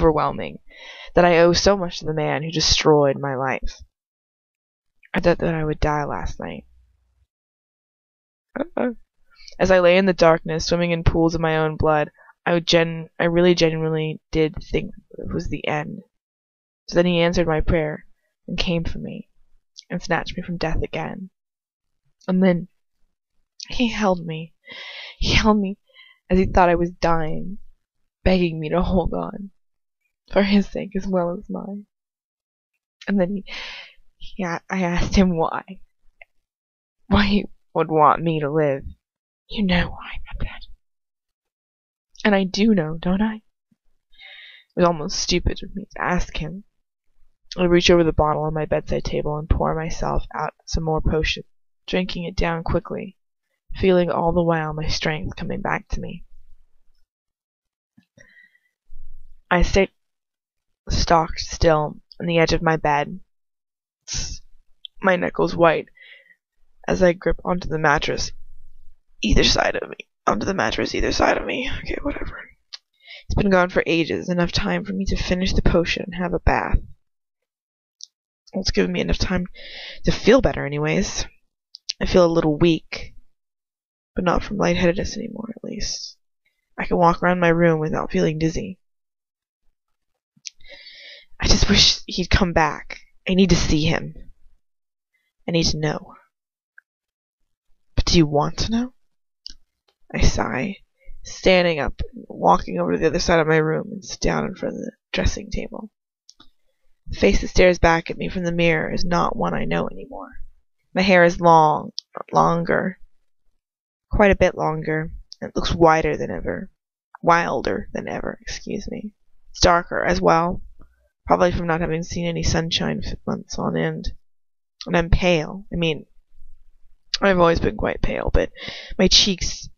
overwhelming, that I owe so much to the man who destroyed my life. I thought that I would die last night. As I lay in the darkness, swimming in pools of my own blood, I really genuinely did think it was the end. So then he answered my prayer, and came for me, and snatched me from death again. And then he held me as he thought I was dying, begging me to hold on, for his sake as well as mine. And then I asked him why he would want me to live. You know why, my dad. And I do know, don't I? It was almost stupid of me to ask him. I reach over the bottle on my bedside table and pour myself out some more potion, drinking it down quickly, feeling all the while my strength coming back to me. I stayed stock still on the edge of my bed, my knuckles white, as I grip onto the mattress either side of me. Okay, whatever. It's been gone for ages, enough time for me to finish the potion and have a bath. Well, it's given me enough time to feel better anyways. I feel a little weak, but not from lightheadedness anymore, at least. I can walk around my room without feeling dizzy. I just wish he'd come back. I need to see him. I need to know. But do you want to know? I sigh, standing up and walking over to the other side of my room and sit down in front of the dressing table. The face that stares back at me from the mirror is not one I know anymore. My hair is longer, quite a bit longer, and it looks wilder than ever, excuse me. It's darker as well, probably from not having seen any sunshine for months on end. And I'm pale. I mean, I've always been quite pale, but my cheeks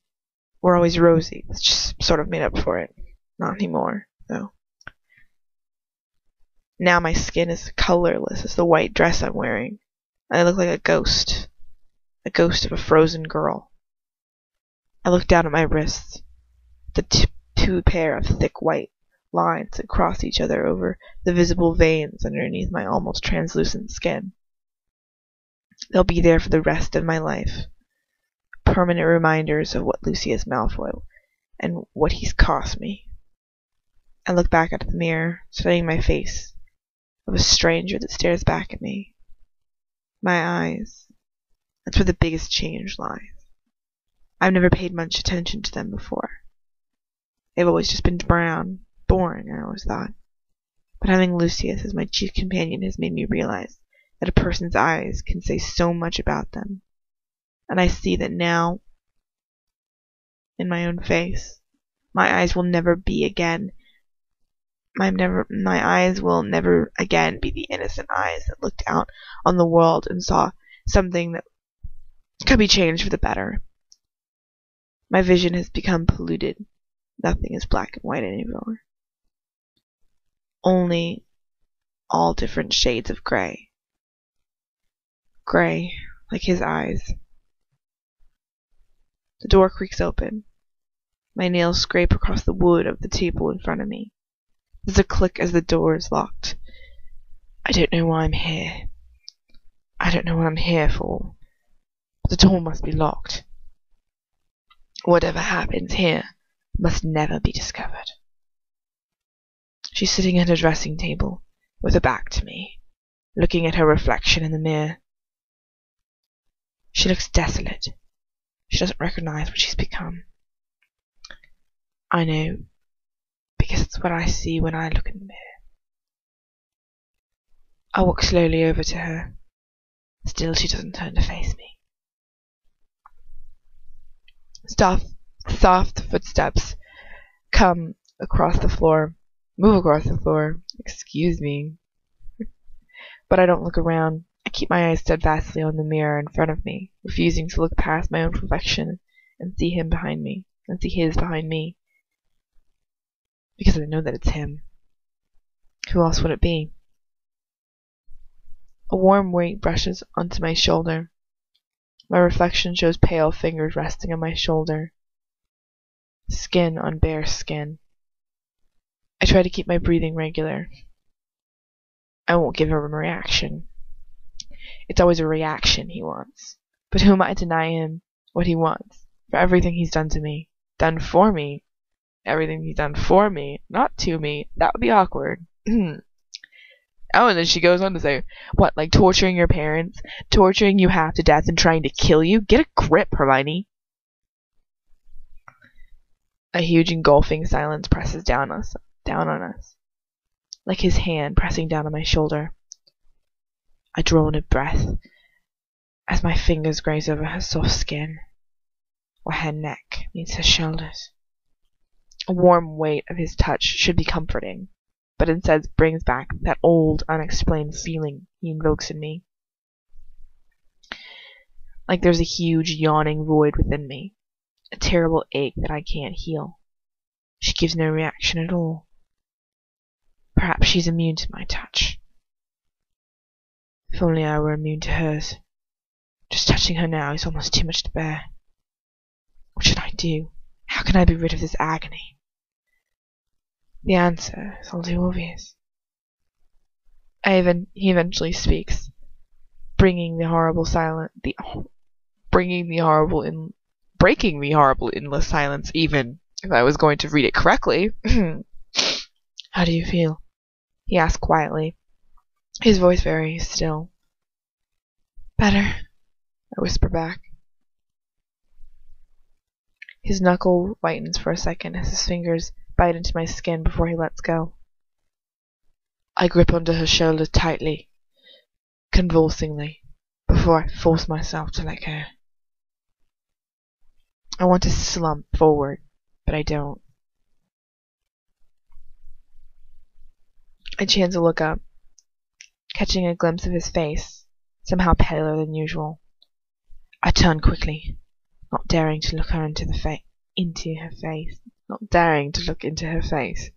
were always rosy. It's just sort of made up for it. Not anymore, though. Now my skin is colorless as the white dress I'm wearing, and I look like a ghost of a frozen girl. I look down at my wrists, the two pair of thick white lines that cross each other over the visible veins underneath my almost translucent skin. They'll be there for the rest of my life. Permanent reminders of what Lucius Malfoy and what he's cost me. I look back at the mirror, studying my face, of a stranger that stares back at me. My eyes. That's where the biggest change lies. I've never paid much attention to them before. They've always just been brown, boring, I always thought. But having Lucius as my chief companion has made me realize that a person's eyes can say so much about them. And I see that now, in my own face, my eyes will never be again. My eyes will never again be the innocent eyes that looked out on the world and saw something that could be changed for the better. My vision has become polluted. Nothing is black and white anymore. Only all different shades of gray. Gray, like his eyes. The door creaks open. My nails scrape across the wood of the table in front of me. There's a click as the door is locked. I don't know why I'm here. I don't know what I'm here for. But the door must be locked. Whatever happens here must never be discovered. She's sitting at her dressing table, with her back to me, looking at her reflection in the mirror. She looks desolate. She doesn't recognize what she's become. I know, because it's what I see when I look in the mirror. I walk slowly over to her. Still she doesn't turn to face me. Soft footsteps move across the floor, excuse me. But I don't look around. I keep my eyes steadfastly on the mirror in front of me, refusing to look past my own reflection and see his behind me, because I know that it's him. Who else would it be? A warm weight brushes onto my shoulder. My reflection shows pale fingers resting on my shoulder. Skin on bare skin. I try to keep my breathing regular. I won't give him a reaction. It's always a reaction he wants. But who am I to deny him what he wants? For everything he's done to me. Done for me. Everything he's done for me. Not to me. That would be awkward. Oh, and then she goes on to say, what, like torturing your parents? Torturing you half to death and trying to kill you? Get a grip, Hermione. A huge engulfing silence presses down on us. Like his hand pressing down on my shoulder. I draw in a breath as my fingers graze over her soft skin, where her neck meets her shoulders. A warm weight of his touch should be comforting, but instead brings back that old, unexplained feeling he invokes in me. Like there's a huge, yawning void within me, a terrible ache that I can't heal. She gives no reaction at all. Perhaps she's immune to my touch. If only I were immune to hers. Just touching her now is almost too much to bear. What should I do? How can I be rid of this agony? The answer is all too obvious. He eventually speaks, breaking the horrible endless silence, even if I was going to read it correctly. How do you feel? He asked quietly, his voice very still. Better, I whisper back. His knuckle whitens for a second as his fingers bite into my skin before he lets go. I grip onto her shoulder tightly, convulsingly, before I force myself to let go. I want to slump forward, but I don't. I chance to look up, catching a glimpse of his face, somehow paler than usual. I turn quickly, not daring to look into her face.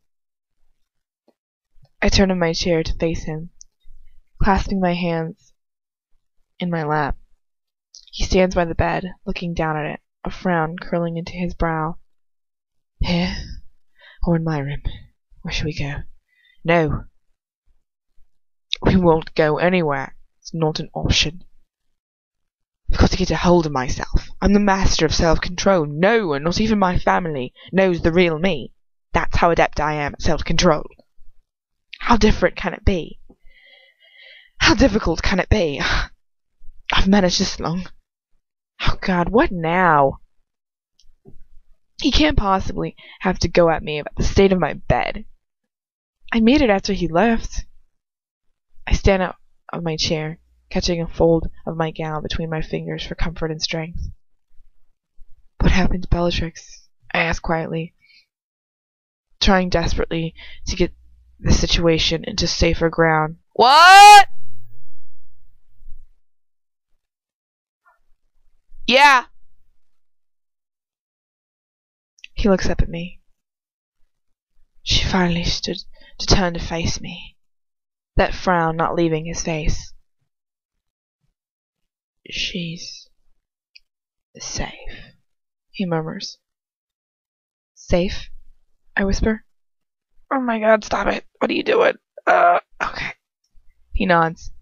I turn in my chair to face him, clasping my hands in my lap. He stands by the bed, looking down at it, a frown curling into his brow. Here, or in my room? Where shall we go? No. We won't go anywhere. It's not an option. I've got to get a hold of myself. I'm the master of self-control. No one, not even my family, knows the real me. That's how adept I am at self-control. How different can it be? How difficult can it be? I've managed this long. Oh God, what now? He can't possibly have to go at me about the state of my bed. I made it after he left. I stand up of my chair, catching a fold of my gown between my fingers for comfort and strength. What happened to Bellatrix? I asked quietly, trying desperately to get the situation into safer ground. What? Yeah. He looks up at me. She finally stood to turn to face me, that frown not leaving his face. She's safe, he murmurs. Safe? I whisper. Oh my God, stop it. What are you doing? Okay. He nods.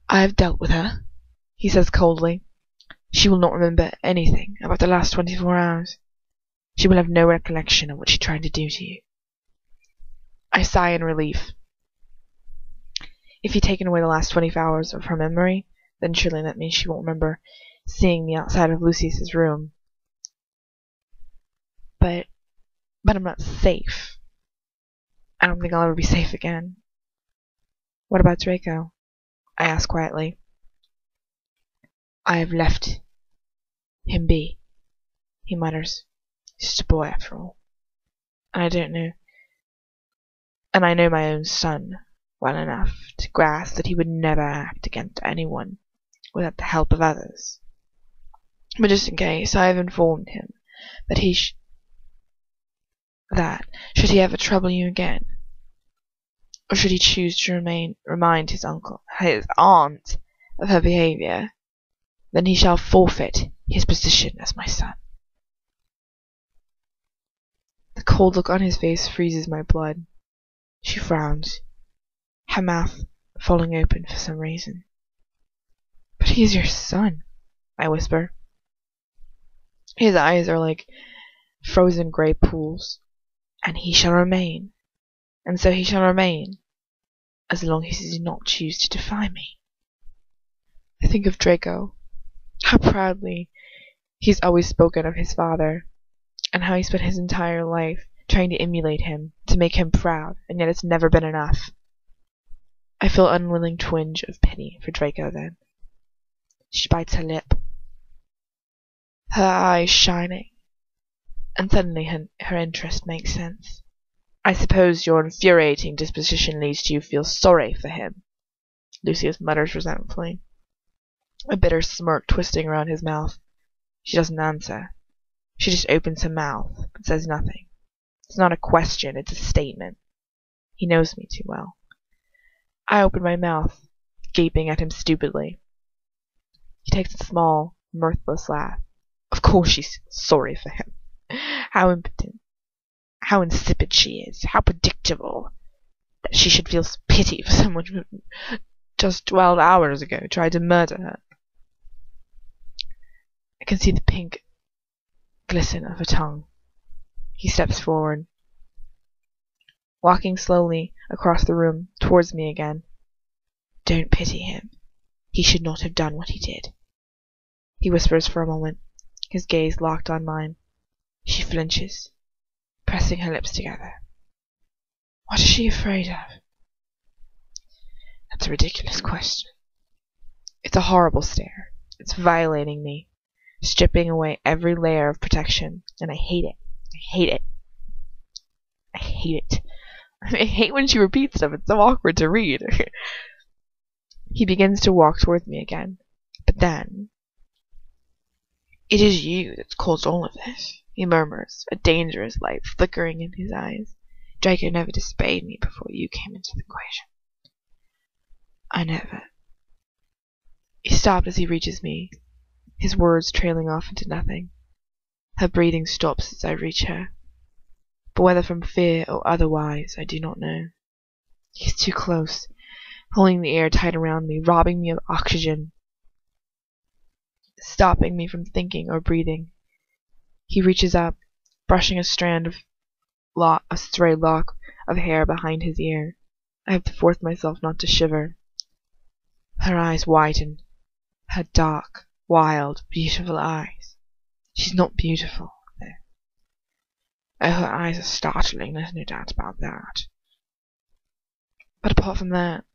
I have dealt with her, he says coldly. She will not remember anything about the last 24 hours. She will have no recollection of what she tried to do to you. I sigh in relief. If you've taken away the last 24 hours of her memory, then surely that means she won't remember seeing me outside of Lucius's room. But I'm not safe. I don't think I'll ever be safe again. What about Draco? I ask quietly. I have left him be, he mutters. He's just a boy after all. And I know my own son well enough to grasp that he would never act against anyone without the help of others. But just in case, I have informed him that should he ever trouble you again, or should he choose to remind his aunt of her behavior, then he shall forfeit his position as my son. The cold look on his face freezes my blood. She frowns, her mouth falling open for some reason. "But he is your son," I whisper. His eyes are like frozen grey pools. "And he shall remain, and so he shall remain, as long as he does not choose to defy me." I think of Draco, how proudly he's always spoken of his father, and how he spent his entire life trying to emulate him, to make him proud, and yet it's never been enough. I feel an unwilling twinge of pity for Draco then. She bites her lip, her eyes shining, and suddenly her interest makes sense. "I suppose your infuriating disposition leads you to feel sorry for him," Lucius mutters resentfully, a bitter smirk twisting around his mouth. She doesn't answer. She just opens her mouth, but says nothing. It's not a question, it's a statement. He knows me too well. I open my mouth, gaping at him stupidly. He takes a small, mirthless laugh. Of course she's sorry for him. How impotent. How insipid she is. How predictable. That she should feel pity for someone who just 12 hours ago tried to murder her. I can see the pink glisten of her tongue. He steps forward, walking slowly across the room towards me again. "Don't pity him. He should not have done what he did." He whispers for a moment, his gaze locked on mine. She flinches, pressing her lips together. What is she afraid of? That's a ridiculous question. It's a horrible stare. It's violating me, stripping away every layer of protection, and I hate it. I hate it. I hate it. I hate when she repeats stuff. It's so awkward to read. He begins to walk towards me again, but then... "It is you that's caused all of this," he murmurs, a dangerous light flickering in his eyes. "Draco never disobeyed me before you came into the equation." "I never..." He stopped as he reaches me, his words trailing off into nothing. Her breathing stops as I reach her, but whether from fear or otherwise, I do not know. He's too close, pulling the air tight around me, robbing me of oxygen, stopping me from thinking or breathing. He reaches up, brushing a stray lock of hair behind his ear. I have to force myself not to shiver. Her eyes widen, her dark, wild, beautiful eyes. She's not beautiful, though. Oh, her eyes are startling, there's no doubt about that. But apart from that,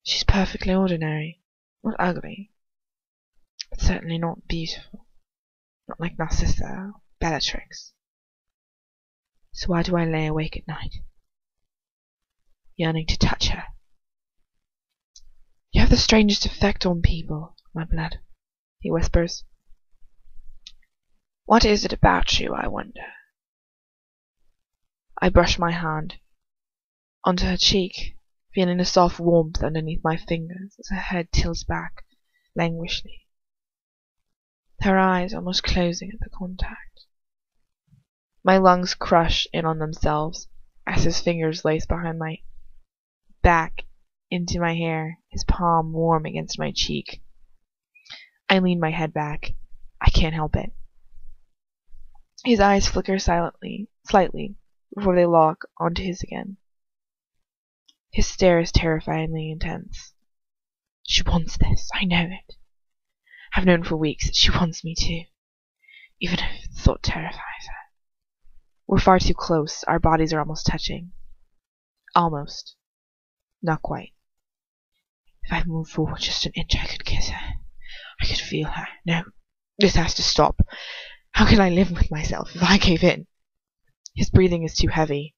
she's perfectly ordinary, not ugly, but certainly not beautiful, not like Narcissa or Bellatrix. So why do I lay awake at night, yearning to touch her? "You have the strangest effect on people, my blood," he whispers. "What is it about you, I wonder?" I brush my hand onto her cheek, feeling the soft warmth underneath my fingers as her head tilts back languishingly, her eyes almost closing at the contact. My lungs crush in on themselves as his fingers lace behind my back into my hair, his palm warm against my cheek. I lean my head back. I can't help it. His eyes flicker slightly, before they lock onto his again. His stare is terrifyingly intense. She wants this, I know it. I've known for weeks that she wants me too, even if the thought terrifies her. We're far too close, our bodies are almost touching. Almost. Not quite. If I moved forward just an inch, I could kiss her. I could feel her. No, this has to stop. How can I live with myself if I gave in? His breathing is too heavy.